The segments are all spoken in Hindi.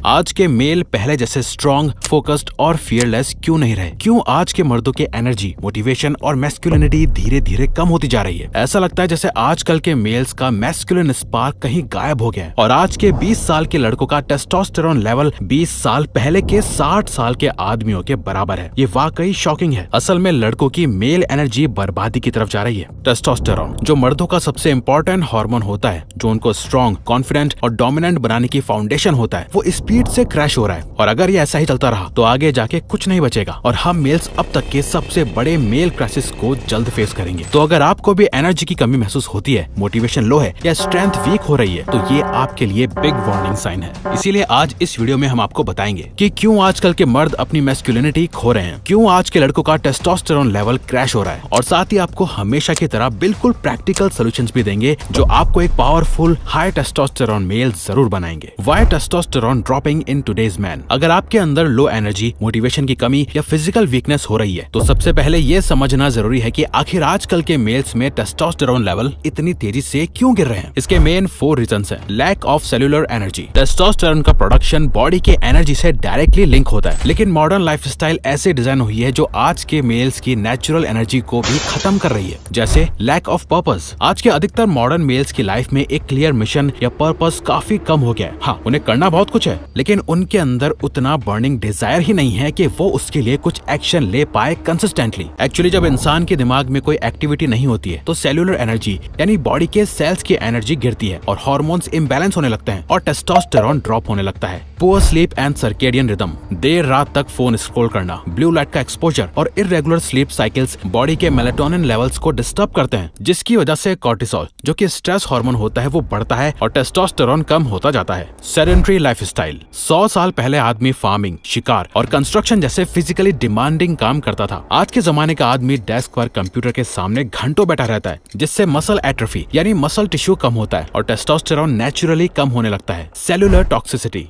आज के मेल पहले जैसे स्ट्रॉन्ग, फोकस्ड और फियरलेस क्यों नहीं रहे? क्यों आज के मर्दों के एनर्जी, मोटिवेशन और मैस्कुलिनिटी धीरे धीरे कम होती जा रही है? ऐसा लगता है जैसे आजकल के मेल्स का मैस्कुलिन स्पार्क कहीं गायब हो गया है और आज के 20 साल के लड़कों का टेस्टोस्टेरोन लेवल 20 साल पहले के 60 साल के आदमियों के बराबर है। ये वाकई शॉकिंग है। असल में लड़कों की मेल एनर्जी बर्बादी की तरफ जा रही है। टेस्टोस्टेरोन जो मर्दों का सबसे इम्पोर्टेंट हार्मोन होता है, जो उनको स्ट्रॉन्ग, कॉन्फिडेंट और डोमिनेंट बनाने की फाउंडेशन होता है, वो स्पीड से क्रैश हो रहा है। और अगर ये ऐसा ही चलता रहा तो आगे जाके कुछ नहीं बचेगा और हम मेल्स अब तक के सबसे बड़े मेल क्राइसिस को जल्द फेस करेंगे। तो अगर आपको भी एनर्जी की कमी महसूस होती है, मोटिवेशन लो है या स्ट्रेंथ वीक हो रही है, तो ये आपके लिए बिग वार्निंग साइन है। इसीलिए आज इस वीडियो में हम आपको बताएंगे कि क्यों आजकल के मर्द अपनी मैस्कुलिनिटी खो रहे हैं, क्यों आज के लड़कों का टेस्टोस्टेरोन लेवल क्रैश हो रहा है, और साथ ही आपको हमेशा की तरह बिल्कुल प्रैक्टिकल सॉल्यूशंस भी देंगे जो आपको एक पावरफुल हाई टेस्टोस्टेरोन मेल जरूर बनाएंगे। Why testosterone dropping in today's man? अगर आपके अंदर लो एनर्जी, मोटिवेशन की कमी या फिजिकल वीकनेस हो रही है तो सबसे पहले ये समझना जरूरी है कि आखिर आजकल के मेल्स में टेस्टोस्टेरोन लेवल इतनी तेजी से क्यों गिर रहे हैं। इसके मेन 4 रीजंस हैं। Lack of cellular energy. Testosterone का प्रोडक्शन बॉडी के एनर्जी से डायरेक्टली लिंक होता है, लेकिन मॉडर्न लाइफस्टाइल ऐसे डिजाइन हुई है जो आज के मेल्स की नेचुरल एनर्जी को भी खत्म कर रही है। जैसे लैक ऑफ पर्पस। आज के अधिकतर मॉडर्न मेल्स की लाइफ में एक क्लियर मिशन या पर्पस काफी कम हो गया है। हाँ, उन्हें करना बहुत कुछ है, लेकिन उनके अंदर उतना बर्निंग डिजायर ही नहीं है कि वो उसके लिए कुछ एक्शन ले पाए कंसिस्टेंटली। एक्चुअली जब इंसान के दिमाग में कोई एक्टिविटी नहीं होती है तो सेल्यूलर एनर्जी यानी बॉडी के सेल्स की एनर्जी गिरती है और हार्मोन्स इम्बैलेंस होने लगते हैं और टेस्टोस्टेरोन ड्रॉप होने लगता है। Poor sleep and circadian rhythm. देर रात तक फोन स्क्रॉल करना, ब्लू लाइट का एक्सपोजर और इर्रेगुलर स्लीप साइकिल्स बॉडी के मेलेटोनिन लेवल्स को डिस्टर्ब करते हैं, जिसकी वजह से कॉर्टिसोल जो कि स्ट्रेस हार्मोन होता है वो बढ़ता है और टेस्टोस्टेरोन कम होता जाता है। Sedentary lifestyle. 100 साल पहले आदमी फार्मिंग, शिकार और कंस्ट्रक्शन जैसे फिजिकली डिमांडिंग काम करता था। आज के जमाने का आदमी डेस्क पर कंप्यूटर के सामने घंटों बैठा रहता है, जिससे मसल एट्रोफी यानी मसल टिश्यू कम होता है और टेस्टोस्टेरोन नेचुरली कम होने लगता है। Cellular toxicity.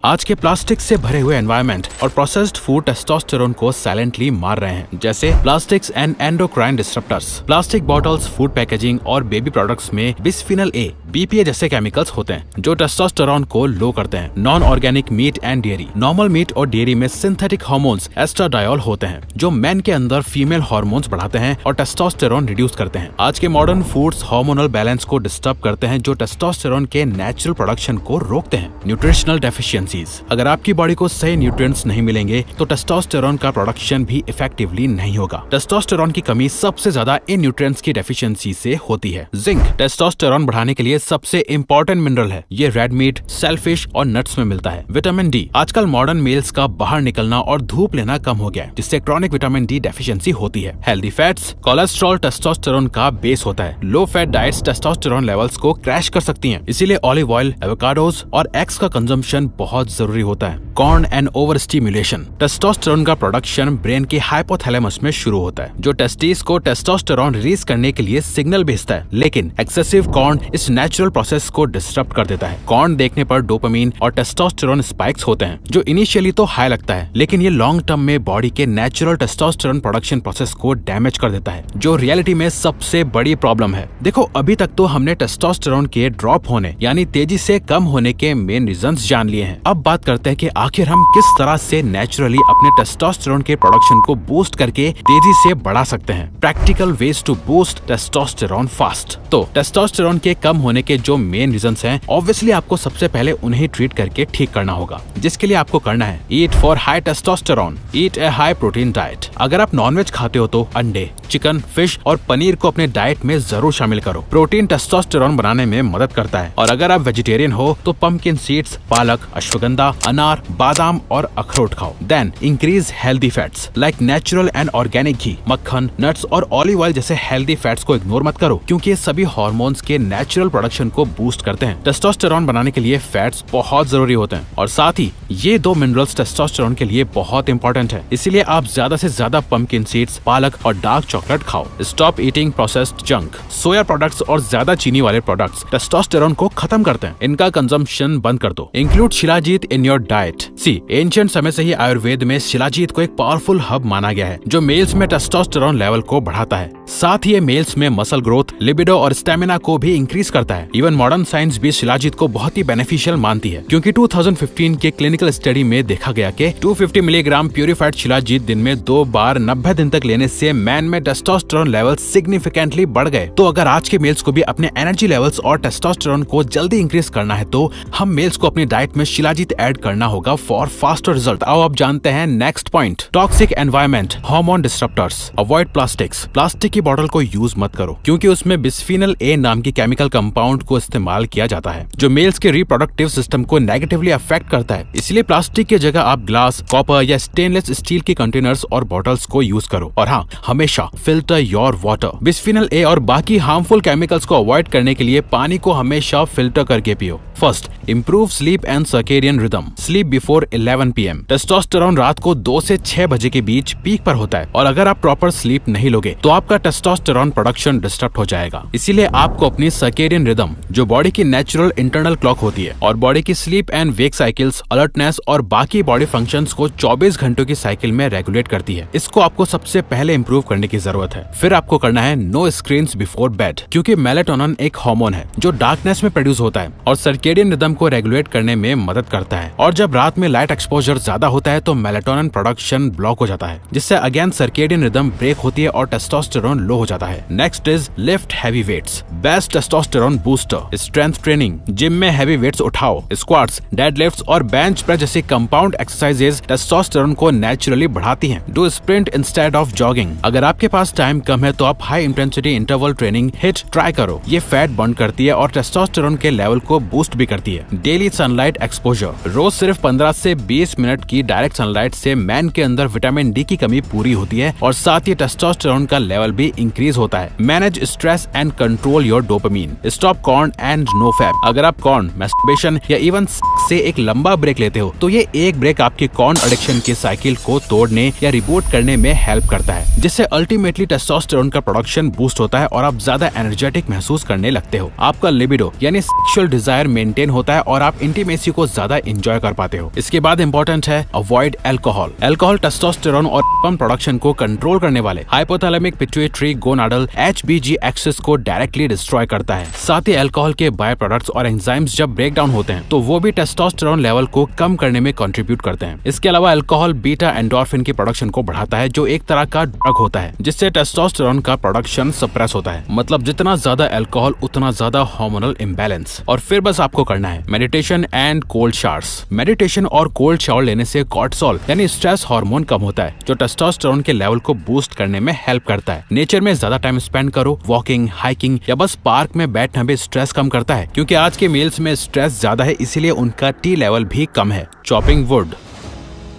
आज के प्लास्टिक से भरे हुए एनवायरनमेंट और प्रोसेस्ड फूड टेस्टोस्टेरोन को साइलेंटली मार रहे हैं, जैसे plastics and endocrine disruptors. Plastic bottles, food packaging और बेबी प्रोडक्ट्स में बिस्फिनल ए, बीपीए जैसे केमिकल्स होते हैं जो टेस्टोस्टेरोन को लो करते हैं। Non organic meat and dairy. Normal meat और डेयरी में सिंथेटिक हार्मोन्स एस्ट्राडायोल होते हैं जो मेन के अंदर फीमेल हार्मोन्स बढ़ाते हैं और टेस्टोस्टेरोन रिड्यूस करते हैं। आज के मॉडर्न फूड्स हार्मोनल बैलेंस को डिस्टर्ब करते हैं जो टेस्टोस्टेरोन के नेचुरल प्रोडक्शन को रोकते हैं। Nutritional deficiency. अगर आपकी बॉडी को सही न्यूट्रिएंट्स नहीं मिलेंगे तो टेस्टोस्टेरोन का प्रोडक्शन भी इफेक्टिवली नहीं होगा। टेस्टोस्टेरोन की कमी सबसे ज्यादा इन न्यूट्रिएंट्स की डेफिशिएंसी से होती है। जिंक टेस्टोस्टेरोन बढ़ाने के लिए सबसे इंपॉर्टेंट मिनरल है। ये रेड मीट, सेलफिश और नट्स में मिलता है। Vitamin D. आजकल मॉडर्न मेल्स का बाहर निकलना और धूप लेना कम हो गया है, जिससे क्रॉनिक विटामिन डी डेफिशिएंसी होती है। Healthy fats. कोलेस्ट्रॉल टेस्टोस्टेरोन का बेस होता है। Low fat diets testosterone levels को क्रैश कर सकती हैं, इसीलिए ऑलिव ऑयल, एवोकाडोज और एग्स का कंजम्पशन बहुत जरूरी होता है। Corn and over stimulation. Testosterone का प्रोडक्शन ब्रेन के हाइपोथैलेमस में शुरू होता है, जो टेस्टिस को टेस्टोस्टेरोन रिलीज करने के लिए सिग्नल भेजता है, लेकिन एक्सेसिव कॉर्न इस नेचुरल प्रोसेस को डिस्टर्ब कर देता है। कॉर्न देखने पर डोपामिन और टेस्टोस्टेरोन स्पाइक्स होते हैं, जो इनिशियली तो हाई लगता है, लेकिन ये लॉन्ग टर्म में बॉडी के नेचुरल टेस्टोस्टेरोन प्रोडक्शन प्रोसेस को डैमेज कर देता है, जो रियलिटी में सबसे बड़ी प्रॉब्लम है। देखो, अभी तक तो हमने टेस्टोस्टेरोन के ड्रॉप होने यानी तेजी से कम होने के मेन रीजंस जान लिए हैं। अब बात करते हैं कि आखिर हम किस तरह से नेचुरली अपने टेस्टोस्टेरोन के प्रोडक्शन को बूस्ट करके तेजी से बढ़ा सकते हैं। Practical ways to boost testosterone fast. तो टेस्टोस्टेरोन के कम होने के जो मेन रीजंस हैं, ऑब्वियसली आपको सबसे पहले उन्हें ट्रीट करके ठीक करना होगा, जिसके लिए आपको करना है eat for high testosterone, eat A high protein diet. अगर आप नॉनवेज खाते हो तो अंडे, चिकन, फिश और पनीर को अपने डाइट में जरूर शामिल करो। प्रोटीन टेस्टोस्टेरोन बनाने में मदद करता है। और अगर आप वेजिटेरियन हो तो पंपकिन सीड्स, पालक, अश्वगंधा, अनार, बादाम और अखरोट खाओ। Then increase healthy fats like natural and organic ghee, मक्खन, नट्स और ऑलिव ऑयल जैसे हेल्दी फैट्स को इग्नोर मत करो, क्योंकि ये सभी हार्मोन्स के नेचुरल प्रोडक्शन को बूस्ट करते हैं। टेस्टोस्टेरोन बनाने के लिए फैट्स बहुत जरूरी होते हैं और साथ ही ये 2 मिनरल्स टेस्टोस्टेरोन के लिए बहुत इंपॉर्टेंट है, इसीलिए आप ज्यादा से ज्यादा पंपकिन सीड्स, पालक और डार्क चॉकलेट खाओ। Stop eating processed junk. सोया प्रोडक्ट्स और ज्यादा चीनी वाले प्रोडक्ट्स टेस्टोस्टेरोन को खत्म करते हैं, इनका कंजम्पशन बंद कर दो। Include shilajit in your diet. See, ancient समय से ही आयुर्वेद में शिलाजीत को एक पावरफुल हब माना गया है जो मेल्स में टेस्टोस्टेरोन लेवल को बढ़ाता है। साथ ही ये मेल्स में मसल ग्रोथ, लिबिडो और स्टेमिना को भी इंक्रीज करता है। इवन मॉडर्न साइंस भी शिलाजीत को बहुत ही बेनिफिशियल मानती है, क्योंकि 2015 के क्लिनिकल स्टडी में देखा गया कि 250 मिलीग्राम प्यूरिफाइड शिलाजीत दिन में 2 बार 90 दिन तक लेने से मैन में टेस्टोस्टेरोन लेवल सिग्निफिकेंटली बढ़ गए। तो अगर आज के मेल्स को भी अपने एनर्जी लेवल्स और टेस्टोस्टेरोन को जल्दी इंक्रीज करना है तो हम मेल्स को अपनी डाइट में शिलाजीत ऐड करना होगा फॉर फास्टर रिजल्ट। आओ अब जानते हैं next point, toxic environment, hormone disruptors. Avoid plastics. Plastic की बॉटल को यूज मत करो, क्योंकि उसमें बिस्फीनल ए नाम की केमिकल कंपाउंड को इस्तेमाल किया जाता है जो मेल्स के रिप्रोडक्टिव सिस्टम को नेगेटिवली अफेक्ट करता है। इसलिए प्लास्टिक की जगह आप ग्लास, कॉपर या स्टेनलेस स्टील की कंटेनर्स और बॉटल्स को यूज करो। और हाँ, हमेशा फिल्टर योर वाटर। बिस्फीनल ए और बाकी हार्मफुल केमिकल्स को अवॉइड करने के लिए पानी को हमेशा फिल्टर करके पियो। First, improve sleep and circadian rhythm. Sleep before 11 PM। Testosterone रात को 2 से 6 बजे के बीच पीक पर होता है और अगर आप प्रॉपर स्लीप नहीं लोगे तो आपका टेस्टोस्टेरोन प्रोडक्शन डिस्टर्ब हो जाएगा। इसीलिए आपको अपनी सर्केडियन रिदम, जो बॉडी की नेचुरल इंटरनल क्लॉक होती है, और बॉडी की sleep and wake cycles, alertness और बाकी बॉडी फंक्शंस को 24 घंटों की साइकिल में रेगुलेट करती है। इसको आपको सबसे पहले इंप्रूव करने की जरूरत है। फिर आपको करना है नो स्क्रीन्स बिफोर बेड, क्योंकि मेलेटोनिन एक हार्मोन है जो डार्कनेस में प्रोड्यूस होता है और सर्केडियन रिदम को रेगुलेट करने में मदद करता है। और जब रात में लाइट एक्सपोजर ज्यादा होता है तो मेलेटोनिन प्रोडक्शन ब्लॉक हो जाता है, जिससे अगेन सर्केडियन रिदम ब्रेक होती है और टेस्टोस्टेरोन लो हो जाता है। Next is lift heavy weights. Best testosterone booster, strength training. Gym में हैवी वेट्स उठाओ। स्क्वाट्स, डेडलिफ्ट्स और बेंच प्रेस जैसी कंपाउंड एक्सरसाइजेज टेस्टोस्टेरोन को नेचुरली बढ़ाती हैं। Do sprint instead of jogging. अगर आपके पास टाइम कम है तो आप high intensity interval training HIIT try करो। ये फैट बर्न करती है और टेस्टोस्टेरोन के लेवल को बूस्ट भी करती है। Daily sunlight exposure. रोज सिर्फ 15 से 20 मिनट की डायरेक्ट सनलाइट से मैन के अंदर विटामिन डी की कमी पूरी होती है और साथ ही टेस्टोस्टेरोन का लेवल भी इंक्रीज होता है। Manage stress and control your dopamine. Stop porn and no fap. अगर आप कॉर्न, मैस्टरबेशन या इवन से एक लंबा ब्रेक लेते हो तो ये एक ब्रेक आपके कॉर्न एडिक्शन की साइकिल को तोड़ने या रिबूट करने में हेल्प करता है, जिससे अल्टीमेटली टेस्टोस्टेरोन का प्रोडक्शन बूस्ट होता है और आप ज्यादा एनर्जेटिक महसूस करने लगते हो। आपका लिबिडो यानी सेक्सुअल डिजायर मेंटेन होता है और आप इंटीमेसी को ज्यादा एंजॉय कर पाते हो। इसके बाद इंपॉर्टेंट है अवॉइड अल्कोहल। अल्कोहल टेस्टोस्टेरोन और स्पर्म प्रोडक्शन को कंट्रोल करने वाले hypothalamic pituitary gonadal HBG axis को डायरेक्टली डिस्ट्रॉय करता है। साथ ही अल्कोहल के बाय प्रोडक्ट्स और एंजाइम्स जब ब्रेक डाउन होते हैं तो वो भी टेस्टोस्टेरोन लेवल को कम करने में कंट्रीब्यूट करते हैं। इसके अलावा अल्कोहल बीटा एंडोर्फिन की प्रोडक्शन को बढ़ाता है, जो एक तरह का ड्रग होता है जिससे टेस्टोस्टेरोन का प्रोडक्शन सप्रेस होता है। मतलब जितना ज्यादा अल्कोहल उतना ज्यादा हार्मोनल इम्बैलेंस। और फिर बस आपको करना है meditation and cold showers. Meditation और कोल्ड शावर लेने से कॉर्टिसोल यानी स्ट्रेस हार्मोन कम होता है, जो टेस्टोस्टेरोन के लेवल को बूस्ट करने में हेल्प करता है। नेचर में ज्यादा टाइम स्पेंड करो। वॉकिंग, हाइकिंग या बस पार्क में बैठना भी स्ट्रेस कम करता है, क्योंकि आज के मेल्स में स्ट्रेस ज्यादा है, इसीलिए उनका टी लेवल भी कम है। Chopping would.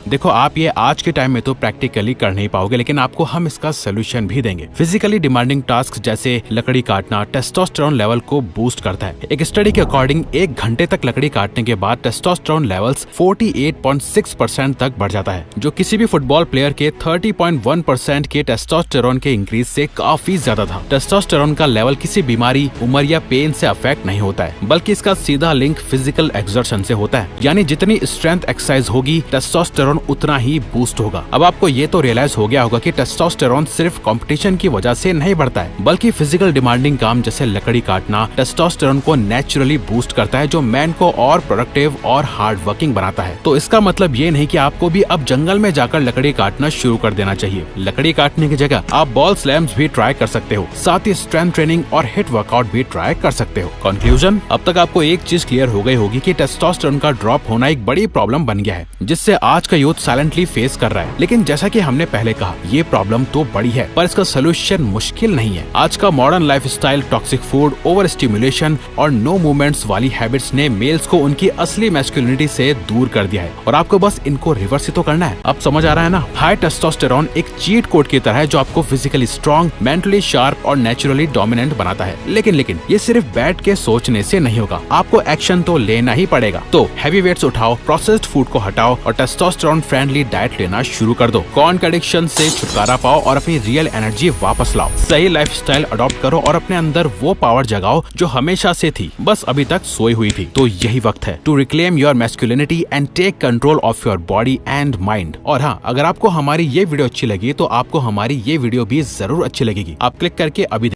देखो, आप ये आज के टाइम में तो प्रैक्टिकली कर नहीं पाओगे, लेकिन आपको हम इसका सोल्यूशन भी देंगे। फिजिकली डिमांडिंग टास्क जैसे लकड़ी काटना टेस्टोस्टेरोन लेवल को बूस्ट करता है। एक स्टडी के अकॉर्डिंग 1 घंटे तक लकड़ी काटने के बाद टेस्टोस्टेरोन लेवल्स 48.6% तक बढ़ जाता है, जो किसी भी फुटबॉल प्लेयर के 30.1% के टेस्टोस्टेरोन के इंक्रीज से काफी ज्यादा था। टेस्टोस्टेरोन का लेवल किसी बीमारी, उम्र या पेन से अफेक्ट नहीं होता है, बल्कि इसका सीधा लिंक फिजिकल एक्सर्शन से होता है। यानी जितनी स्ट्रेंथ एक्सरसाइज होगी टेस्टोस्टेरोन उतना ही बूस्ट होगा। अब आपको ये तो रियलाइज हो गया होगा कि टेस्टोस्टेरोन सिर्फ कंपटीशन की वजह से नहीं बढ़ता है, बल्कि फिजिकल डिमांडिंग काम जैसे लकड़ी काटना टेस्टोस्टेरोन को नेचुरली बूस्ट करता है, जो मैन को और प्रोडक्टिव और हार्ड वर्किंग बनाता है। तो इसका मतलब ये नहीं कि आपको भी अब जंगल में जाकर लकड़ी काटना शुरू कर देना चाहिए। लकड़ी काटने की जगह आप बॉल स्लैम्स भी ट्राई कर सकते हो, साथ ही स्ट्रेंथ ट्रेनिंग और हिट वर्कआउट भी ट्राई कर सकते हो। कंक्लूजन, अब तक आपको एक चीज क्लियर हो गई होगी कि टेस्टोस्टेरोन का ड्रॉप होना एक बड़ी प्रॉब्लम बन गया है, जिससे आज का यूथ साइलेंटली फेस कर रहा है। लेकिन जैसा कि हमने पहले कहा, ये प्रॉब्लम तो बड़ी है, पर इसका सोल्यूशन मुश्किल नहीं है। आज का modern lifestyle, toxic food, over stimulation और नो मूवमेंट्स वाली हैबिट्स ने मेल्स को उनकी असली मैस्कुलिनिटी से दूर कर दिया है और आपको बस इनको रिवर्स ही तो करना है। अब समझ आ रहा है ना? हाई टेस्टोस्टेरोन एक चीट कोड की तरह है जो आपको फिजिकली स्ट्रॉन्ग, मेंटली शार्प और नेचुरली डोमिनेंट बनाता है। लेकिन ये सिर्फ बैठ के सोचने से नहीं होगा, आपको एक्शन तो लेना ही पड़ेगा। तो हैवी वेट्स उठाओ, प्रोसेस्ड फूड को हटाओ और टेस्टोस्टेरोन फ्रेंडली डाइट लेना शुरू कर दो। कॉर्न के एडिक्शन से छुटकारा पाओ और अपनी रियल एनर्जी वापस लाओ। सही लाइफस्टाइल अडॉप्ट करो और अपने अंदर वो पावर जगाओ जो हमेशा से थी, बस अभी तक सोई हुई थी। तो यही वक्त है to reclaim your masculinity and take control of your body and mind. और हाँ, अगर आपको हमारी ये वीडियो अच्छी लगी तो आपको हमारी ये वीडियो भी जरूर अच्छी लगेगी। आप क्लिक करके अभी